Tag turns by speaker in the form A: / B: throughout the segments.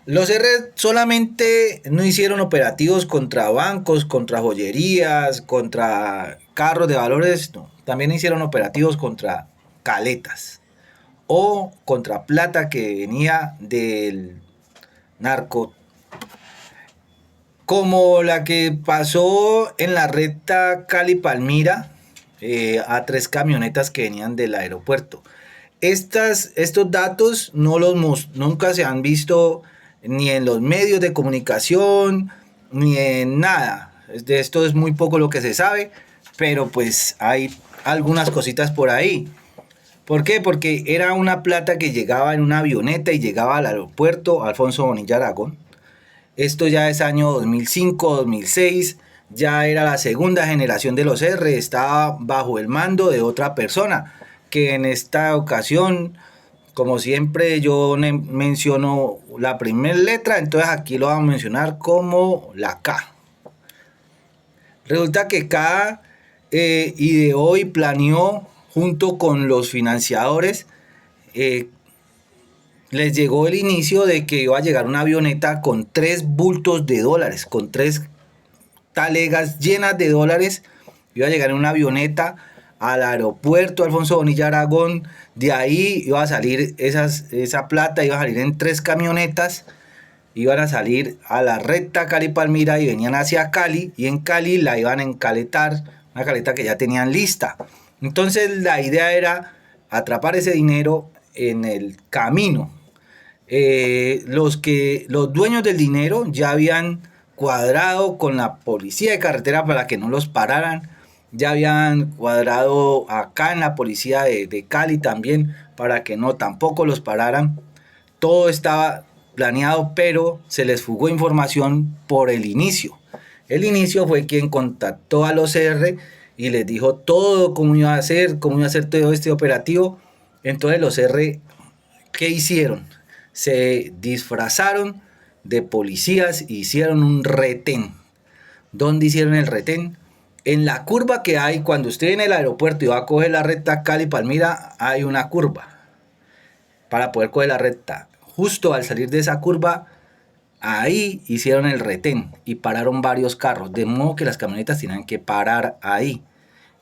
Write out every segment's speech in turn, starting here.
A: Los R solamente no hicieron operativos contra bancos, contra joyerías, contra carros de valores, no. También hicieron operativos contra caletas o contra plata que venía del narco, como la que pasó en la recta Cali-Palmira, a tres camionetas que venían del aeropuerto. Estos datos nunca se han visto ni en los medios de comunicación, ni en nada. De esto es muy poco lo que se sabe, pero pues hay algunas cositas por ahí. ¿Por qué? Porque era una plata que llegaba en una avioneta y llegaba al aeropuerto Alfonso Bonilla Aragón. Esto ya es año 2005, 2006, ya era la segunda generación de los R, estaba bajo el mando de otra persona, que en esta ocasión, como siempre yo menciono la primera letra, entonces aquí lo vamos a mencionar como la K. Resulta que K ideó y planeó junto con los financiadores, eh, les llegó el inicio de que iba a llegar una avioneta con 3 bultos de dólares, con 3 talegas llenas de dólares. Iba a llegar en una avioneta al aeropuerto Alfonso Bonilla Aragón. De ahí iba a salir esa plata, iba a salir en 3 camionetas. Iban a salir a la recta Cali-Palmira y venían hacia Cali. Y en Cali la iban a encaletar, una caleta que ya tenían lista. Entonces la idea era atrapar ese dinero en el camino. Los dueños del dinero ya habían cuadrado con la policía de carretera para que no los pararan, ya habían cuadrado acá en la policía de Cali también para que no tampoco los pararan. Todo estaba planeado, pero se les fugó información por el inicio. El inicio fue quien contactó a los R y les dijo todo cómo iba a hacer todo este operativo. Entonces los R, ¿qué hicieron? Se disfrazaron de policías e hicieron un retén. ¿Dónde hicieron el retén? En la curva que hay cuando usted en el aeropuerto y va a coger la recta Cali-Palmira, hay una curva para poder coger la recta. Justo al salir de esa curva, ahí hicieron el retén y pararon varios carros, de modo que las camionetas tenían que parar ahí.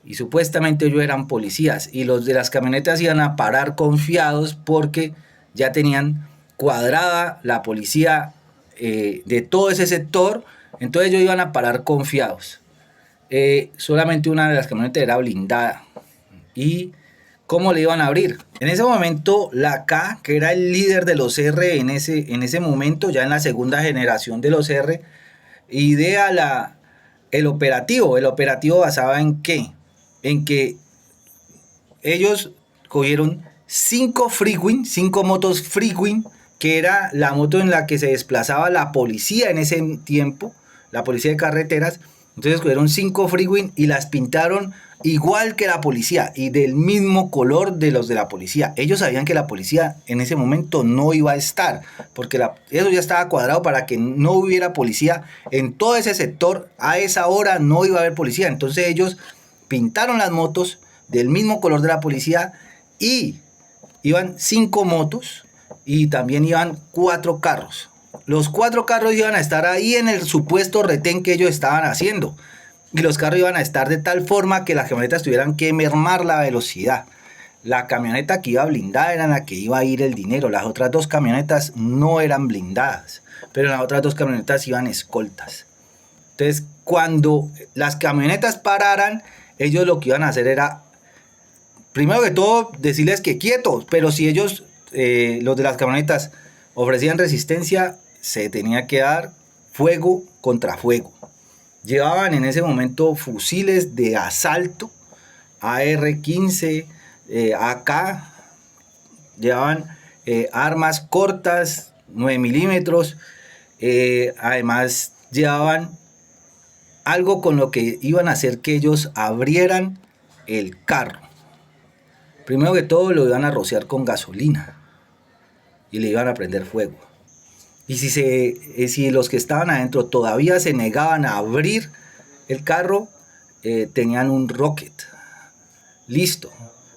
A: Y supuestamente ellos eran policías y los de las camionetas iban a parar confiados porque ya tenían cuadrada la policía de todo ese sector, entonces ellos iban a parar confiados. Solamente una de las camionetas era blindada. ¿Y cómo le iban a abrir? En ese momento la K, que era el líder de los R en ese momento, ya en la segunda generación de los R, idea el operativo. El operativo basaba en qué? En que ellos cogieron 5 cinco motos Freewin, que era la moto en la que se desplazaba la policía en ese tiempo, la policía de carreteras. Entonces cogieron 5 Freewin y las pintaron igual que la policía y del mismo color de los de la policía. Ellos sabían que la policía en ese momento no iba a estar, porque eso ya estaba cuadrado para que no hubiera policía en todo ese sector. A esa hora no iba a haber policía. Entonces ellos pintaron las motos del mismo color de la policía y iban 5 motos y también iban 4 carros. Los 4 carros iban a estar ahí en el supuesto retén que ellos estaban haciendo. Y los carros iban a estar de tal forma que las camionetas tuvieran que mermar la velocidad. La camioneta que iba blindada era la que iba a ir el dinero. Las otras 2 camionetas no eran blindadas, pero las otras 2 camionetas iban escoltas. Entonces, cuando las camionetas pararan, ellos lo que iban a hacer era, primero que todo, decirles que quietos, pero si ellos, los de las camionetas, ofrecían resistencia, se tenía que dar fuego contra fuego. Llevaban en ese momento fusiles de asalto, AR-15, AK, llevaban armas cortas, 9 milímetros, además llevaban algo con lo que iban a hacer que ellos abrieran el carro. Primero que todo lo iban a rociar con gasolina y le iban a prender fuego. Y si los que estaban adentro todavía se negaban a abrir el carro, tenían un rocket listo.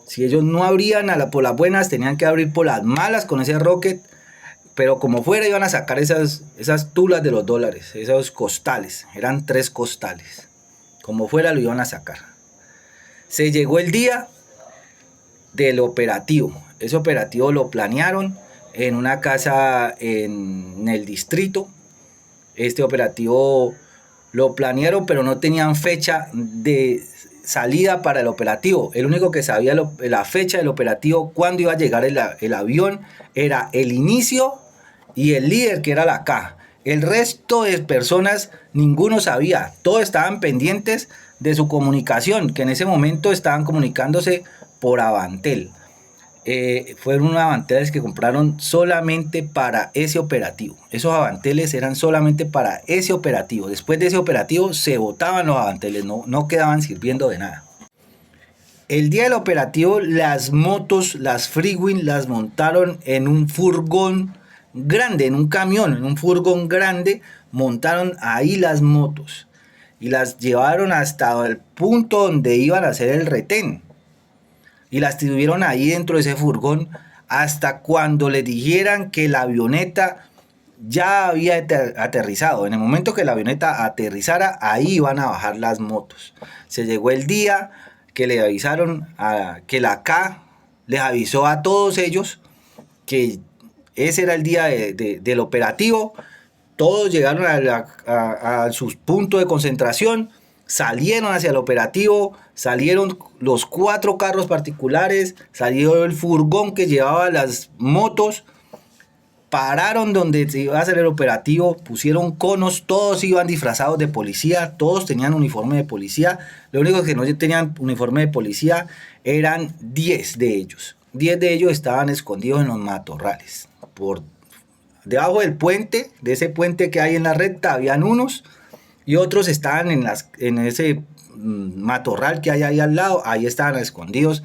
A: Si ellos no abrían por las buenas, tenían que abrir por las malas con ese rocket. pero como fuera iban a sacar esas tulas de los dólares, esos costales, eran 3 costales, como fuera lo iban a sacar. Se llegó el día del operativo. Ese operativo lo planearon en una casa en el distrito. Este operativo lo planearon, pero no tenían fecha de salida para el operativo. El único que sabía la fecha del operativo, cuándo iba a llegar el avión, era el inicio y el líder, que era la caja. El resto de personas, ninguno sabía. Todos estaban pendientes de su comunicación, que en ese momento estaban comunicándose por Avantel. Fueron unos Avanteles que compraron solamente para ese operativo. Esos Avanteles eran solamente para ese operativo. Después de ese operativo se botaban los Avanteles, no quedaban sirviendo de nada. El día del operativo, las motos, las Freewin, las montaron en un furgón grande, en un camión, en un furgón grande, montaron ahí las motos y las llevaron hasta el punto donde iban a hacer el retén. Y las tuvieron ahí dentro de ese furgón hasta cuando les dijeran que la avioneta ya había aterrizado. En el momento que la avioneta aterrizara, ahí iban a bajar las motos. Se llegó el día que le avisaron, que la K les avisó a todos ellos que ese era el día del operativo. Todos llegaron a sus puntos de concentración, salieron hacia el operativo, salieron los 4 carros particulares, salió el furgón que llevaba las motos, pararon donde se iba a hacer el operativo, pusieron conos, todos iban disfrazados de policía, todos tenían uniforme de policía. Lo único que no tenían uniforme de policía eran 10 de ellos. 10 de ellos estaban escondidos en los matorrales. Por debajo del puente, de ese puente que hay en la recta, habían unos, y otros estaban en ese matorral que hay ahí al lado. Ahí estaban escondidos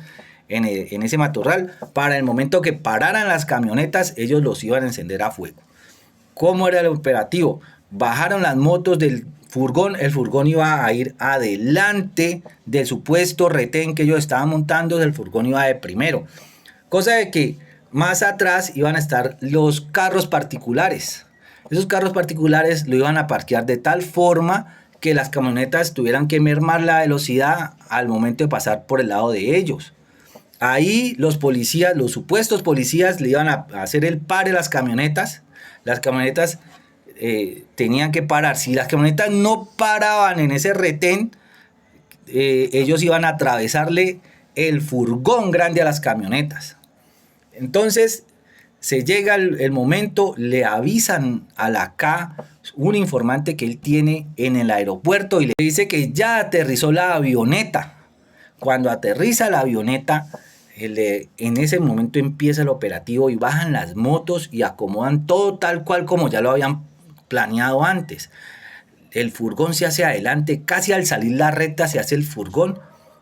A: en ese matorral. Para el momento que pararan las camionetas, ellos los iban a encender a fuego. ¿Cómo era el operativo? Bajaron las motos del furgón. El furgón iba a ir adelante del supuesto retén que ellos estaban montando. El furgón iba de primero, cosa de que más atrás iban a estar los carros particulares. Esos carros particulares lo iban a parquear de tal forma que las camionetas tuvieran que mermar la velocidad al momento de pasar por el lado de ellos. Ahí los policías, los supuestos policías, le iban a hacer el pare a las camionetas. Las camionetas tenían que parar. Si las camionetas no paraban en ese retén, ellos iban a atravesarle el furgón grande a las camionetas. Entonces se llega el momento, le avisan a la K, un informante que él tiene en el aeropuerto, y le dice que ya aterrizó la avioneta. Cuando aterriza la avioneta, en ese momento empieza el operativo y bajan las motos y acomodan todo tal cual como ya lo habían planeado antes. El furgón se hace adelante, casi al salir la recta se hace el furgón,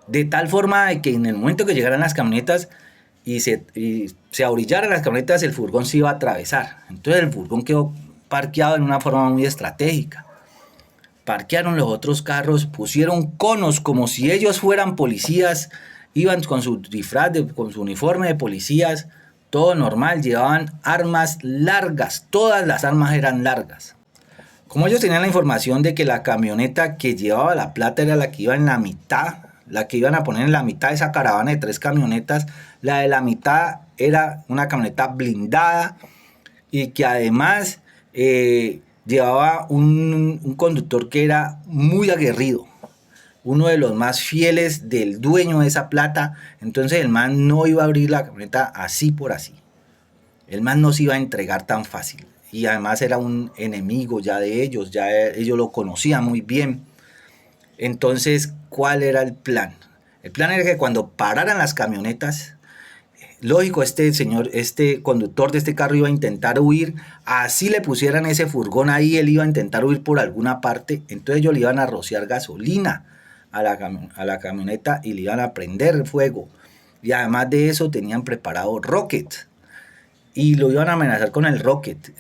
A: de tal forma de que en el momento que llegaran las camionetas y se abrillaran las camionetas, el furgón se iba a atravesar. Entonces el furgón quedó parqueado en una forma muy estratégica. Parquearon los otros carros, pusieron conos como si ellos fueran policías, iban con su disfraz, con su uniforme de policías, todo normal, llevaban armas largas, todas las armas eran largas. Como ellos tenían la información de que la camioneta que llevaba la plata era la que iba en la mitad, la que iban a poner en la mitad de esa caravana de 3 camionetas, la de la mitad era una camioneta blindada y que además llevaba un conductor que era muy aguerrido, uno de los más fieles del dueño de esa plata. Entonces el man no iba a abrir la camioneta así por así. El man no se iba a entregar tan fácil. Y además era un enemigo ya de ellos, ya ellos lo conocían muy bien. Entonces, ¿cuál era el plan? El plan era que cuando pararan las camionetas, lógico, este conductor de este carro iba a intentar huir, así le pusieran ese furgón ahí, él iba a intentar huir por alguna parte. Entonces ellos le iban a rociar gasolina a la camioneta y le iban a prender fuego. Y además de eso tenían preparado rocket y lo iban a amenazar con el rocket.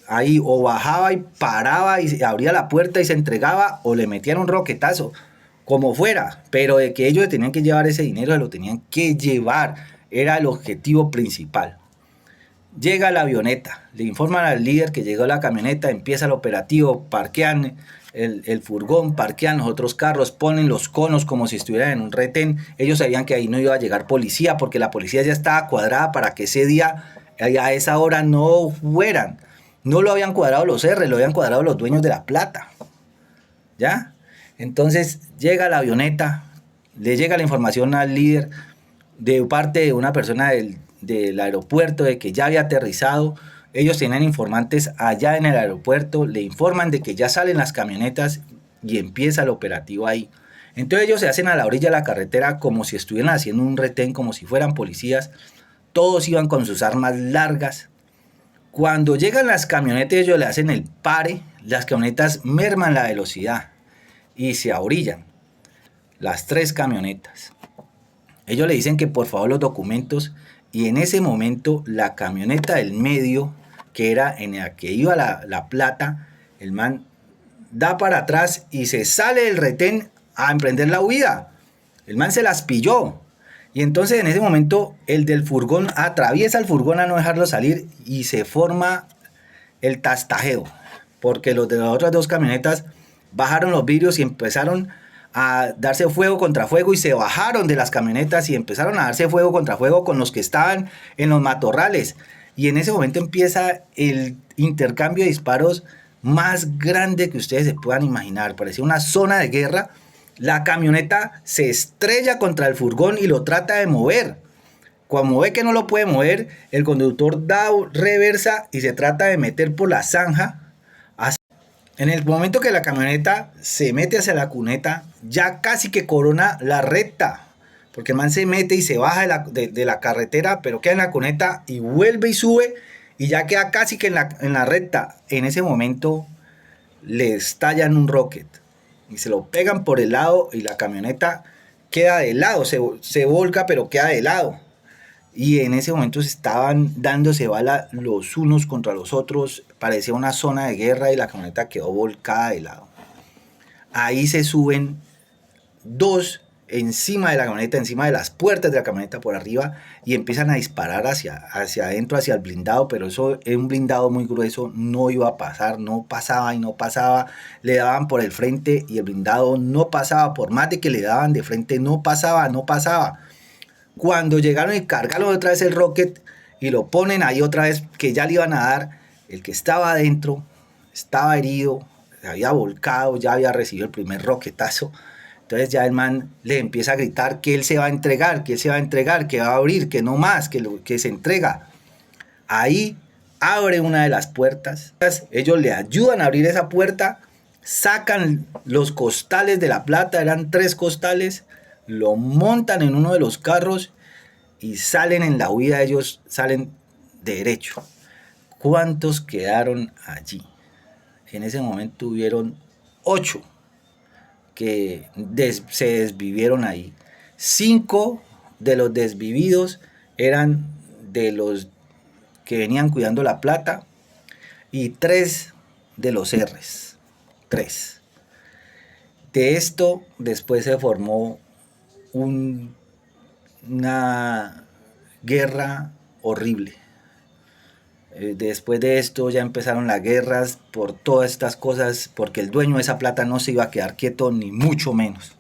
A: Ahí o bajaba y paraba y abría la puerta y se entregaba, o le metían un roquetazo, como fuera, pero de que ellos tenían que llevar ese dinero, se lo tenían que llevar, era el objetivo principal. Llega la avioneta, le informan al líder que llegó la camioneta, empieza el operativo, parquean el furgón, parquean los otros carros, ponen los conos como si estuvieran en un retén. Ellos sabían que ahí no iba a llegar policía porque la policía ya estaba cuadrada para que ese día, a esa hora, no fueran. No lo habían cuadrado los R, lo habían cuadrado los dueños de la plata. ¿Ya? Entonces llega la avioneta, le llega la información al líder de parte de una persona del aeropuerto de que ya había aterrizado. Ellos tenían informantes allá en el aeropuerto, le informan de que ya salen las camionetas y empieza el operativo ahí. Entonces ellos se hacen a la orilla de la carretera como si estuvieran haciendo un retén, como si fueran policías. Todos iban con sus armas largas. Cuando llegan las camionetas, ellos le hacen el pare, las camionetas merman la velocidad y se ahorillan. Las 3 camionetas. Ellos le dicen que por favor los documentos, y en ese momento la camioneta del medio, que era en la que iba la plata, el man da para atrás y se sale del retén a emprender la huida. El man se las pilló. Y entonces en ese momento el del furgón atraviesa el furgón a no dejarlo salir y se forma el tastajeo. Porque los de las otras 2 camionetas bajaron los vidrios y empezaron a darse fuego contra fuego y se bajaron de las camionetas y empezaron a darse fuego contra fuego con los que estaban en los matorrales. Y en ese momento empieza el intercambio de disparos más grande que ustedes se puedan imaginar. Parecía una zona de guerra. La camioneta se estrella contra el furgón y lo trata de mover. Cuando ve que no lo puede mover, el conductor da reversa y se trata de meter por la zanja. En el momento que la camioneta se mete hacia la cuneta, ya casi que corona la recta. Porque el man se mete y se baja de la carretera, pero queda en la cuneta y vuelve y sube y ya queda casi que en la recta. En ese momento le estallan un rocket y se lo pegan por el lado y la camioneta queda de lado, se volca pero queda de lado. Y en ese momento se estaban dándose bala los unos contra los otros, parecía una zona de guerra y la camioneta quedó volcada de lado. Ahí se suben 2 encima de la camioneta, encima de las puertas de la camioneta por arriba y empiezan a disparar hacia adentro, hacia el blindado, pero eso es un blindado muy grueso, no iba a pasar, no pasaba y no pasaba, le daban por el frente y el blindado no pasaba, por más de que le daban de frente no pasaba. Cuando llegaron y cargaron otra vez el rocket y lo ponen ahí otra vez que ya le iban a dar, el que estaba adentro estaba herido, se había volcado, ya había recibido el primer roquetazo. Entonces ya el man le empieza a gritar que él se va a entregar, que va a abrir, que no más, que se entrega. Ahí abre una de las puertas, ellos le ayudan a abrir esa puerta, sacan los costales de la plata, eran 3 costales, lo montan en uno de los carros y salen en la huida. Ellos salen derecho. ¿Cuántos quedaron allí? En ese momento hubieron 8 que se desvivieron ahí. 5 de los desvividos eran de los que venían cuidando la plata y 3 de los R's. 3. De esto después se formó una guerra horrible. Después de esto ya empezaron las guerras por todas estas cosas, porque el dueño de esa plata no se iba a quedar quieto, ni mucho menos.